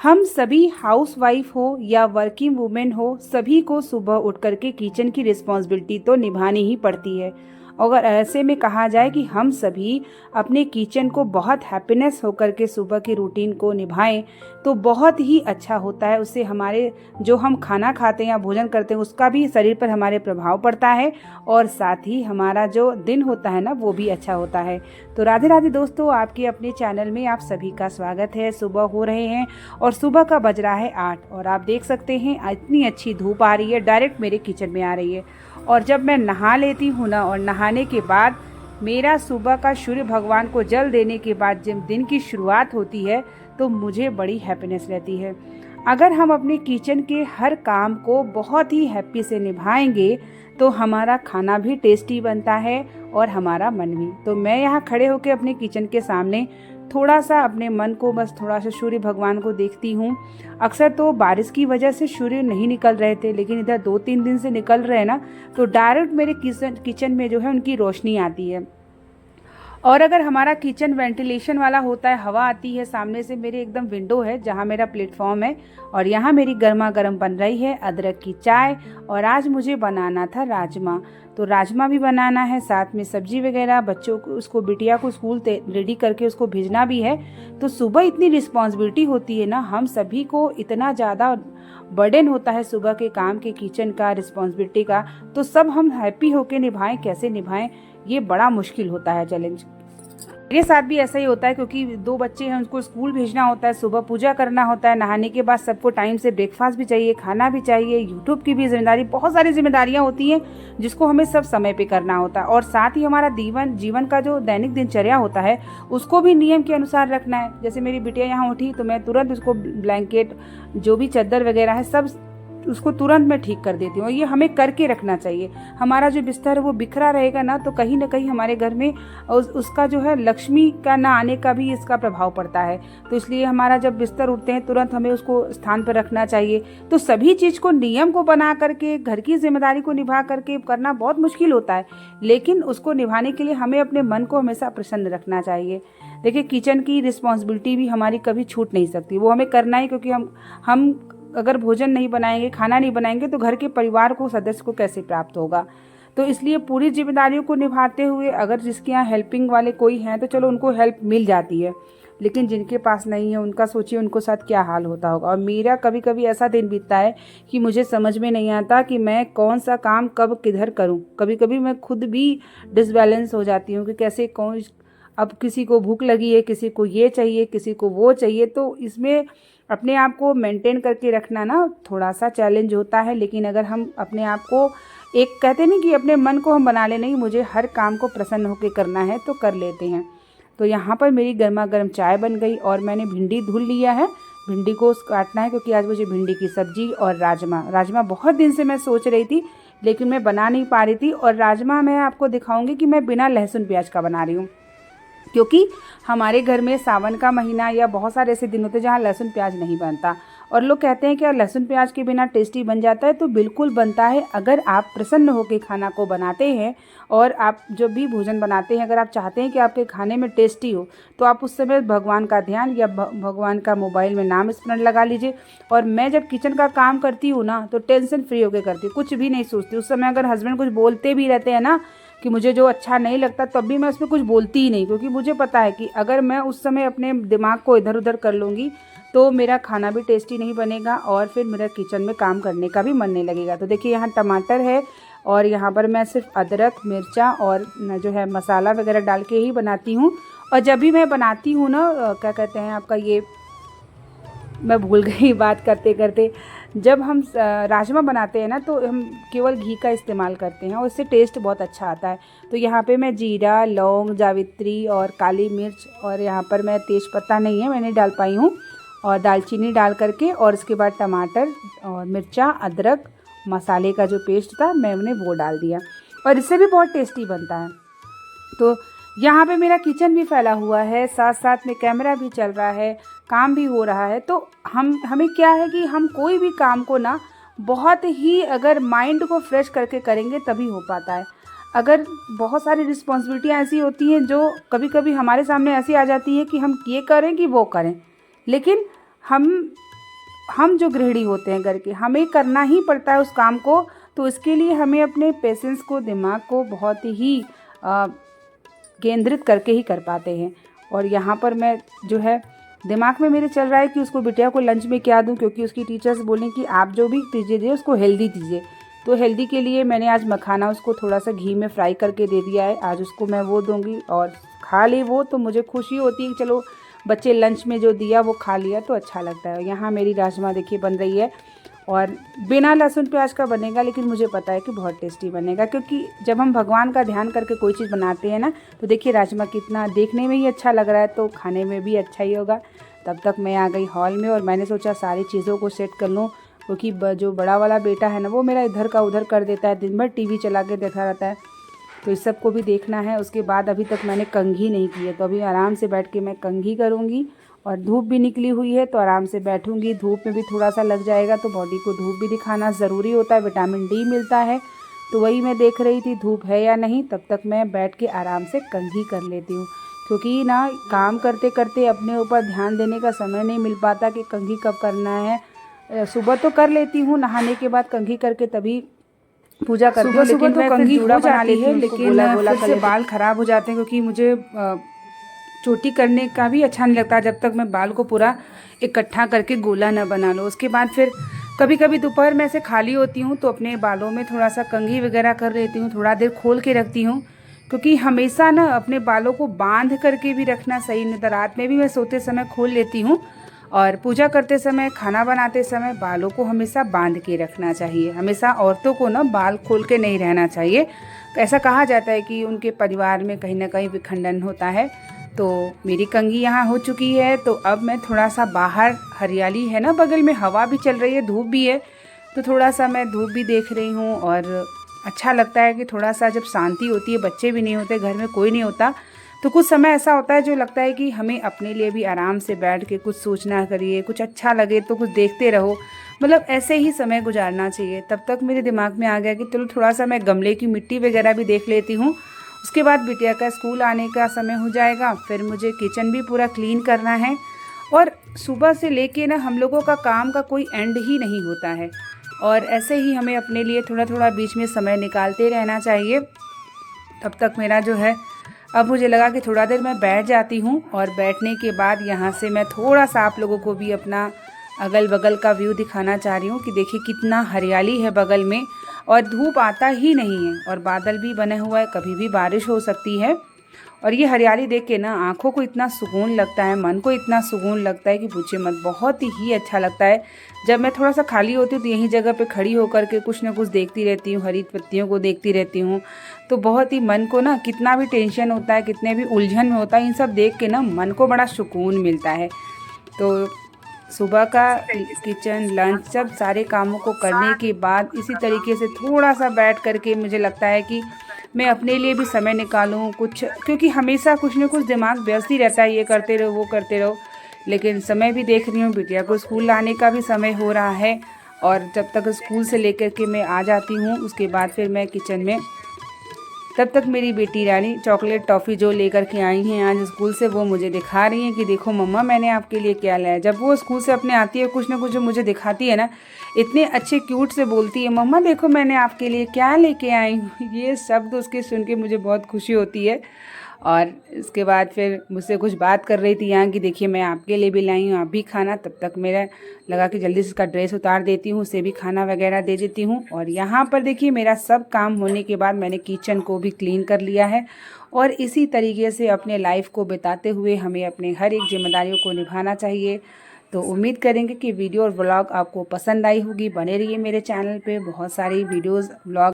हम सभी हाउसवाइफ हो या वर्किंग वुमेन हो, सभी को सुबह उठ करके किचन की रिस्पॉन्सिबिलिटी तो निभानी ही पड़ती है। अगर ऐसे में कहा जाए कि हम सभी अपने किचन को बहुत हैप्पीनेस होकर के सुबह की रूटीन को निभाएं तो बहुत ही अच्छा होता है। उससे हमारे जो हम खाना खाते हैं या भोजन करते हैं उसका भी शरीर पर हमारे प्रभाव पड़ता है और साथ ही हमारा जो दिन होता है ना वो भी अच्छा होता है। तो राधे राधे दोस्तों, आपके अपने चैनल में आप सभी का स्वागत है। सुबह हो रहे हैं और सुबह का बज रहा है 8 और आप देख सकते हैं इतनी अच्छी धूप आ रही है, डायरेक्ट मेरे किचन में आ रही है। और जब मैं नहा लेती हूँ ना, और नहाने के बाद मेरा सुबह का सूर्य भगवान को जल देने के बाद जब दिन की शुरुआत होती है तो मुझे बड़ी हैप्पीनेस रहती है। अगर हम अपने किचन के हर काम को बहुत ही हैप्पी से निभाएंगे तो हमारा खाना भी टेस्टी बनता है और हमारा मन भी। तो मैं यहाँ खड़े होकर अपने किचन के सामने थोड़ा सा अपने मन को बस थोड़ा सा सूर्य भगवान को देखती हूँ। अक्सर तो बारिश की वजह से सूर्य नहीं निकल रहे थे, लेकिन इधर 2-3 दिन से निकल रहे हैं ना, तो डायरेक्ट मेरे किचन में जो है उनकी रोशनी आती है। और अगर हमारा किचन वेंटिलेशन वाला होता है, हवा आती है सामने से, मेरे एकदम विंडो है जहाँ मेरा प्लेटफॉर्म है और यहाँ मेरी गर्मा गर्म बन रही है अदरक की चाय। और आज मुझे बनाना था राजमा, तो राजमा भी बनाना है, साथ में सब्जी वगैरह, बच्चों को उसको बिटिया को स्कूल रेडी करके उसको भेजना भी है। तो सुबह इतनी रिस्पॉन्सिबिलिटी होती है ना, हम सभी को इतना ज़्यादा बर्डन होता है सुबह के काम के, किचन का, रिस्पॉन्सिबिलिटी का। तो सब हम हैप्पी होके निभाएं, कैसे निभाएं ये बड़ा मुश्किल होता है, चैलेंज। मेरे साथ भी ऐसा ही होता है क्योंकि 2 बच्चे हैं, उनको स्कूल भेजना होता है, सुबह पूजा करना होता है, नहाने के बाद सबको टाइम से ब्रेकफास्ट भी चाहिए, खाना भी चाहिए, यूट्यूब की भी जिम्मेदारी, बहुत सारी जिम्मेदारियां होती हैं जिसको हमें सब समय पे करना होता है। और साथ ही हमारा जीवन का जो दैनिक दिनचर्या होता है उसको भी नियम के अनुसार रखना है। जैसे मेरी बिटिया यहाँ उठी तो मैं तुरंत उसको ब्लैंकेट, जो भी चादर वगैरह है, सब उसको तुरंत मैं ठीक कर देती हूँ। ये हमें करके रखना चाहिए। हमारा जो बिस्तर है वो बिखरा रहेगा ना तो कहीं ना कहीं हमारे घर में उसका जो है लक्ष्मी का ना आने का भी इसका प्रभाव पड़ता है। तो इसलिए हमारा जब बिस्तर उठते हैं तुरंत हमें उसको स्थान पर रखना चाहिए। तो सभी चीज़ को, नियम को बना करके, घर की जिम्मेदारी को निभा करके करना बहुत मुश्किल होता है, लेकिन उसको निभाने के लिए हमें अपने मन को हमेशा प्रसन्न रखना चाहिए। देखिए, किचन की रिस्पॉन्सिबिलिटी भी हमारी कभी छूट नहीं सकती, वो हमें करना ही, क्योंकि हम अगर भोजन नहीं बनाएंगे, खाना नहीं बनाएंगे तो घर के परिवार को, सदस्य को कैसे प्राप्त होगा। तो इसलिए पूरी जिम्मेदारियों को निभाते हुए अगर जिसके यहाँ हेल्पिंग वाले कोई हैं तो चलो उनको हेल्प मिल जाती है, लेकिन जिनके पास नहीं है उनका सोचिए उनको साथ क्या हाल होता होगा। और मेरा कभी कभी ऐसा दिन बीतता है कि मुझे समझ में नहीं आता कि मैं कौन सा काम कब किधर करूं। कभी कभी मैं खुद भी डिसबैलेंस हो जाती हूँ कि कैसे कौन, अब किसी को भूख लगी है, किसी को ये चाहिए, किसी को वो चाहिए। तो इसमें अपने आप को मेंटेन करके रखना ना थोड़ा सा चैलेंज होता है। लेकिन अगर हम अपने आप को, एक कहते नहीं कि अपने मन को हम बना ले, नहीं मुझे हर काम को प्रसन्न होकर करना है, तो कर लेते हैं। तो यहाँ पर मेरी गर्मा गर्म चाय बन गई और मैंने भिंडी धुल लिया है, भिंडी को काटना है क्योंकि आज मुझे भिंडी की सब्जी और राजमा बहुत दिन से मैं सोच रही थी लेकिन मैं बना नहीं पा रही थी। और राजमा मैं आपको दिखाऊंगी कि मैं बिना लहसुन प्याज का बना रही हूँ, क्योंकि हमारे घर में सावन का महीना या बहुत सारे ऐसे दिन होते हैं जहाँ लहसुन प्याज नहीं बनता। और लोग कहते हैं कि यार लहसुन प्याज के बिना टेस्टी बन जाता है, तो बिल्कुल बनता है। अगर आप प्रसन्न होकर खाना को बनाते हैं और आप जब भी भोजन बनाते हैं, अगर आप चाहते हैं कि आपके खाने में टेस्टी हो तो आप उस समय भगवान का ध्यान या भगवान का मोबाइल में नाम स्मरण लगा लीजिए। और मैं जब किचन का काम करती हूँ ना तो टेंशन फ्री होकर करती हूँ, कुछ भी नहीं सोचती। उस समय अगर हस्बैंड कुछ बोलते भी रहते हैं ना कि मुझे जो अच्छा नहीं लगता, तब भी मैं उसमें कुछ बोलती ही नहीं, क्योंकि मुझे पता है कि अगर मैं उस समय अपने दिमाग को इधर उधर कर लूँगी तो मेरा खाना भी टेस्टी नहीं बनेगा और फिर मेरा किचन में काम करने का भी मन नहीं लगेगा। तो देखिए, यहाँ टमाटर है और यहाँ पर मैं सिर्फ अदरक, मिर्चा और जो है मसाला वगैरह डाल के ही बनाती हूँ। और जब भी मैं बनाती हूँ ना, क्या कहते हैं आपका, ये मैं भूल गई बात करते करते, जब हम राजमा बनाते हैं ना तो हम केवल घी का इस्तेमाल करते हैं और इससे टेस्ट बहुत अच्छा आता है। तो यहाँ पे मैं जीरा, लौंग, जावित्री और काली मिर्च, और यहाँ पर मैं तेज़पत्ता नहीं है मैंने डाल पाई हूँ, और दालचीनी डाल करके, और इसके बाद टमाटर और मिर्चा, अदरक, मसाले का जो पेस्ट था मैंने वो डाल दिया, और इससे भी बहुत टेस्टी बनता है। तो यहाँ पे मेरा किचन भी फैला हुआ है, साथ साथ में कैमरा भी चल रहा है, काम भी हो रहा है। तो हमें क्या है कि हम कोई भी काम को ना बहुत ही अगर माइंड को फ्रेश करके करेंगे तभी हो पाता है। अगर बहुत सारी रिस्पॉन्सिबिलिटियाँ ऐसी होती हैं जो कभी कभी हमारे सामने ऐसी आ जाती है कि हम ये करें कि वो करें, लेकिन हम हम जो गृहिणी होते हैं घर के, हमें करना ही पड़ता है उस काम को। तो इसके लिए हमें अपने पेशेंस को, दिमाग को बहुत ही केंद्रित करके ही कर पाते हैं। और यहाँ पर मैं जो है दिमाग में मेरे चल रहा है कि उसको बिटिया को लंच में क्या दूं, क्योंकि उसकी टीचर्स बोलें कि आप जो भी दीजिए उसको हेल्दी दीजिए। तो हेल्दी के लिए मैंने आज मखाना उसको थोड़ा सा घी में फ्राई करके दे दिया है। आज उसको मैं वो दूंगी और खा ले वो, तो मुझे खुशी होती है कि चलो बच्चे लंच में जो दिया वो खा लिया, तो अच्छा लगता है। यहाँ मेरी राजमा देखिए बन रही है और बिना लहसुन प्याज का बनेगा, लेकिन मुझे पता है कि बहुत टेस्टी बनेगा, क्योंकि जब हम भगवान का ध्यान करके कोई चीज़ बनाते हैं ना, तो देखिए राजमा कितना देखने में ही अच्छा लग रहा है, तो खाने में भी अच्छा ही होगा। तब तक मैं आ गई हॉल में और मैंने सोचा सारी चीज़ों को सेट कर लूँ, क्योंकि जो बड़ा वाला बेटा है ना, वो मेरा इधर का उधर कर देता है, दिन भर टीवी चला के देखा रहता है, तो इस सब को भी देखना है। उसके बाद अभी तक मैंने कंघी नहीं की है, तो अभी आराम से बैठ के मैं कंघी करूँगी। और धूप भी निकली हुई है तो आराम से बैठूंगी, धूप में भी थोड़ा सा लग जाएगा, तो बॉडी को धूप भी दिखाना ज़रूरी होता है, विटामिन डी मिलता है। तो वही मैं देख रही थी धूप है या नहीं, तब तक मैं बैठ के आराम से कंघी कर लेती हूँ, क्योंकि ना काम करते करते अपने ऊपर ध्यान देने का समय नहीं मिल पाता कि कंघी कब करना है। सुबह तो कर लेती हूँ, नहाने के बाद कंघी करके तभी पूजा करती हूँ, लेकिन तो कंघी हो जाती है, लेकिन फिर से बाल ख़राब हो जाते हैं, क्योंकि मुझे चोटी करने का भी अच्छा नहीं लगता जब तक मैं बाल को पूरा इकट्ठा करके गोला न बना लो। उसके बाद फिर कभी कभी दोपहर में ऐसे खाली होती हूँ तो अपने बालों में थोड़ा सा कंघी वगैरह कर लेती हूँ, थोड़ा देर खोल के रखती हूँ, क्योंकि हमेशा ना अपने बालों को बांध करके भी रखना सही नहीं था। रात में भी मैं सोते समय खोल लेती हूँ, और पूजा करते समय, खाना बनाते समय बालों को हमेशा बांध के रखना चाहिए। हमेशा औरतों को ना बाल खोल के नहीं रहना चाहिए। ऐसा कहा जाता है कि उनके परिवार में कहीं ना कहीं विखंडन होता है। तो मेरी कंघी यहाँ हो चुकी है, तो अब मैं थोड़ा सा बाहर, हरियाली है ना बगल में, हवा भी चल रही है, धूप भी है, तो थोड़ा सा मैं धूप भी देख रही हूँ। और अच्छा लगता है कि थोड़ा सा जब शांति होती है, बच्चे भी नहीं होते, घर में कोई नहीं होता, तो कुछ समय ऐसा होता है जो लगता है कि हमें अपने लिए भी आराम से बैठ के कुछ सोचना करिए, कुछ अच्छा लगे तो कुछ देखते रहो, मतलब ऐसे ही समय गुजारना चाहिए। तब तक मेरे दिमाग में आ गया कि चलो थोड़ा सा मैं गमले की मिट्टी वगैरह भी देख लेती हूँ। उसके बाद बिटिया का स्कूल आने का समय हो जाएगा, फिर मुझे किचन भी पूरा क्लीन करना है। और सुबह से लेके ना हम लोगों का काम का कोई एंड ही नहीं होता है, और ऐसे ही हमें अपने लिए थोड़ा थोड़ा बीच में समय निकालते रहना चाहिए। तब तक मेरा जो है, अब मुझे लगा कि थोड़ा देर मैं बैठ जाती हूँ, और बैठने के बाद यहाँ से मैं थोड़ा सा आप लोगों को भी अपना अगल बगल का व्यू दिखाना चाह रही हूँ कि देखिए कितना हरियाली है बगल में, और धूप आता ही नहीं है, और बादल भी बने हुआ है, कभी भी बारिश हो सकती है। और ये हरियाली देख के ना आँखों को इतना सुकून लगता है, मन को इतना सुकून लगता है कि पूछे मत, बहुत ही अच्छा लगता है। जब मैं थोड़ा सा खाली होती हूँ तो यहीं जगह पे खड़ी होकर के कुछ ना कुछ देखती रहती हूँ, हरी पत्तियों को देखती रहती हूँ, तो बहुत ही मन को ना, कितना भी टेंशन होता है, कितने भी उलझन में होता है, इन सब देख के ना मन को बड़ा सुकून मिलता है। तो सुबह का किचन, लंच, सब सारे कामों को करने के बाद इसी तरीके से थोड़ा सा बैठ करके मुझे लगता है कि मैं अपने लिए भी समय निकालूं कुछ, क्योंकि हमेशा कुछ न कुछ दिमाग व्यस्त ही रहता है, ये करते रहो वो करते रहो। लेकिन समय भी देख रही हूँ, बिटिया को स्कूल लाने का भी समय हो रहा है, और जब तक स्कूल से लेकर के मैं आ जाती हूँ उसके बाद फिर मैं किचन में, तब तक मेरी बेटी रानी चॉकलेट टॉफ़ी जो लेकर के आई हैं आज स्कूल से, वो मुझे दिखा रही हैं कि देखो मम्मा मैंने आपके लिए क्या लाया। जब वो स्कूल से अपने आती है कुछ ना कुछ जो मुझे दिखाती है ना, इतने अच्छे क्यूट से बोलती है, मम्मा देखो मैंने आपके लिए क्या लेके आई हूँ। ये शब्द उसके सुन के मुझे बहुत खुशी होती है। और इसके बाद फिर मुझसे कुछ बात कर रही थी यहाँ कि देखिए मैं आपके लिए भी लाई हूँ, आप भी खाना। तब तक मेरा लगा कि जल्दी से इसका ड्रेस उतार देती हूँ, उसे भी खाना वगैरह दे देती हूँ। और यहाँ पर देखिए मेरा सब काम होने के बाद मैंने किचन को भी क्लीन कर लिया है। और इसी तरीके से अपने लाइफ को बिताते हुए हमें अपने हर एक जिम्मेदारियों को निभाना चाहिए। तो उम्मीद करेंगे कि वीडियो और व्लॉग आपको पसंद आई होगी। बने रहिए मेरे चैनल पे, बहुत सारी वीडियोज़ व्लॉग